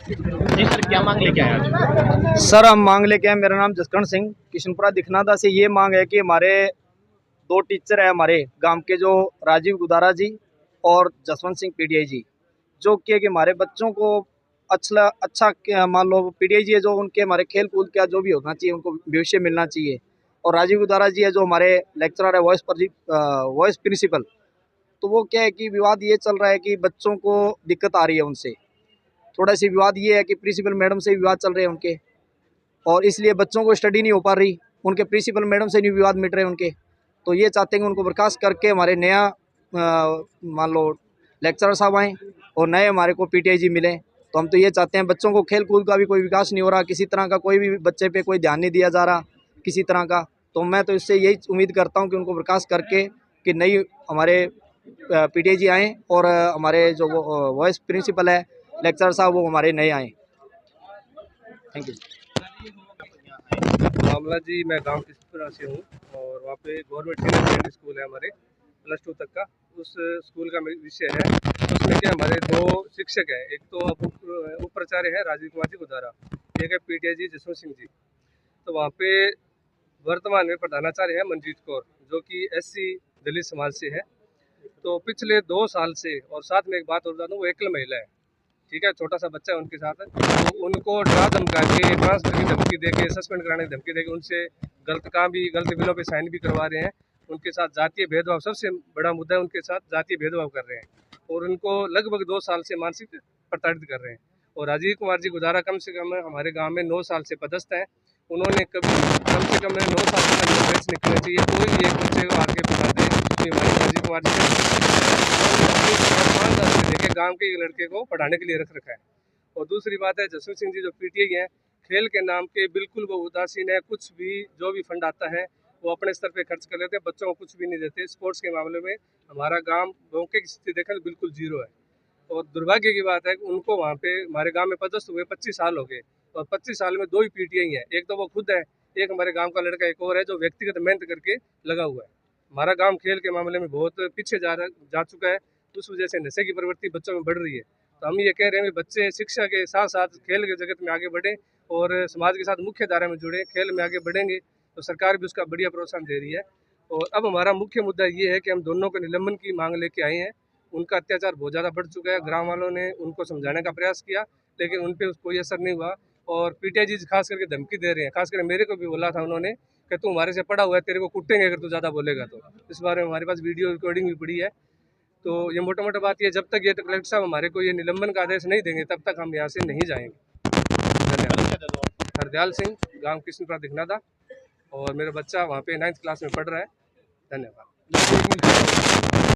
जी sir, क्या मांग लेके आए आज? सर हम मांग लेके आए, मेरा नाम जसकरण सिंह, किशनपुरा दिखनादा से। ये मांग है कि हमारे दो टीचर है हमारे गांव के, जो राजीव गुदारा जी और जसवंत सिंह पीडीआई जी, जो कि हमारे बच्चों को मान लो पीडीआई जी है जो उनके हमारे खेल कूद का जो भी होना चाहिए, उनको भविष्य मिलना चाहिए। और राजीव गुदारा जी है जो हमारे लेक्चरर है, वॉइस प्रिंसिपल। तो वो क्या है कि विवाद ये चल रहा है कि बच्चों को दिक्कत आ रही है उनसे। थोड़ा सी विवाद ये है कि प्रिंसिपल मैडम से विवाद चल रहे हैं उनके, और इसलिए बच्चों को स्टडी नहीं हो पा रही। उनके प्रिंसिपल मैडम से नहीं विवाद मिट रहे उनके। तो ये चाहते हैं कि उनको बर्खास्त करके हमारे नया मान लो लेक्चरर साहब आएँ और नए हमारे को पीटीआई जी मिले। तो हम तो ये चाहते हैं, बच्चों को खेल कूद का भी कोई विकास नहीं हो रहा, किसी तरह का कोई भी बच्चे पे कोई ध्यान नहीं दिया जा रहा किसी तरह का। तो मैं तो इससे यही उम्मीद करता हूँ कि उनको बर्खास्त करके कि नई हमारे पीटीआई जी आएँ और हमारे जो वॉइस प्रिंसिपल है लेक्चरर साहब वो हमारे नए आएँ। Thank you. मामला जी, मैं गांव किशनपुरा से हूँ और वहाँ पे गवर्नमेंट सीनियर सेकेंडरी स्कूल है हमारे +2 तक का। उस स्कूल का विषय है, उसमें क्या हमारे दो शिक्षक हैं। एक तो उप प्राचार्य है राजीव कुमार जी गुदारा, एक है पीटीआई जी जसवंत सिंह जी। तो वहाँ पे वर्तमान में प्रधानाचार्य है मंजीत कौर, जो कि SC दलित समाज से है। तो पिछले 2 साल से, और साथ में एक बात और बता दूँ, वो एकल महिला है, ठीक है, छोटा सा बच्चा है उनके साथ। तो उनको डरा धमका के, ट्रांसफर की धमकी देके, सस्पेंड कराने की धमकी देके, उनसे गलत काम भी, गलत बिलों पे साइन भी करवा रहे हैं। उनके साथ जातीय भेदभाव, सबसे बड़ा मुद्दा है, उनके साथ जातीय भेदभाव कर रहे हैं और उनको लगभग 2 साल से मानसिक प्रताड़ित कर रहे हैं। और राजीव कुमार जी गुदारा कम से कम हमारे गाँव में 9 साल से पदस्थ हैं। उन्होंने कभी कम से कम 9 साल से नोटिस निकलना चाहिए, कोई भी एक बच्चे को आके बता दे कि हमारे राजीव कुमार जी 5-10 से लेके गाँव के लड़के को पढ़ाने के लिए रख रखा है। और दूसरी बात है, जसवंत सिंह जी जो पीटीआई हैं, खेल के नाम के बिल्कुल वो उदासीन है। कुछ भी जो भी फंड आता है वो अपने स्तर पे खर्च कर लेते हैं, बच्चों को कुछ भी नहीं देते। स्पोर्ट्स के मामले में हमारा गाँव की स्थिति देखें तो बिल्कुल जीरो है। और दुर्भाग्य की बात है कि उनको वहाँ पे हमारे गांव में पदस्थ हुए 25 साल हो गए, और 25 साल में 2 ही पीटीआई हैं। एक तो वो खुद है, एक हमारे गांव का लड़का एक और है जो व्यक्तिगत मेहनत करके लगा हुआ है। हमारा गांव खेल के मामले में बहुत पीछे जा चुका है। उस वजह से नशे की प्रवृत्ति बच्चों में बढ़ रही है। तो हम ये कह रहे हैं कि बच्चे शिक्षा के साथ साथ खेल के जगत में आगे बढ़ें और समाज के साथ मुख्य धारा में जुड़े। खेल में आगे बढ़ेंगे तो सरकार भी उसका बढ़िया प्रोत्साहन दे रही है। और अब हमारा मुख्य मुद्दा ये है कि हम दोनों को निलंबन की मांग लेके आए हैं। उनका अत्याचार बहुत ज़्यादा बढ़ चुका है। ग्राम वालों ने उनको समझाने का प्रयास किया, लेकिन उन पर कोई असर नहीं हुआ। और पीटीआई जी खास करके धमकी दे रहे हैं। खास करके मेरे को भी बोला था उन्होंने कि तू हमारे से पढ़ा हुआ है, तेरे को कुटेंगे अगर तू ज़्यादा बोलेगा। तो इस बारे में हमारे पास वीडियो रिकॉर्डिंग भी पड़ी है। तो ये मोटा मोटा बात ये, जब तक ये कलेक्टर साहब हमारे को ये निलंबन का आदेश नहीं देंगे तब तक हम यहाँ से नहीं जाएंगे। धन्यवाद। हरदयाल सिंह, गाँव किशनपुरा दिखनादा, और मेरा बच्चा वहाँ पे 9th क्लास में पढ़ रहा है। धन्यवाद।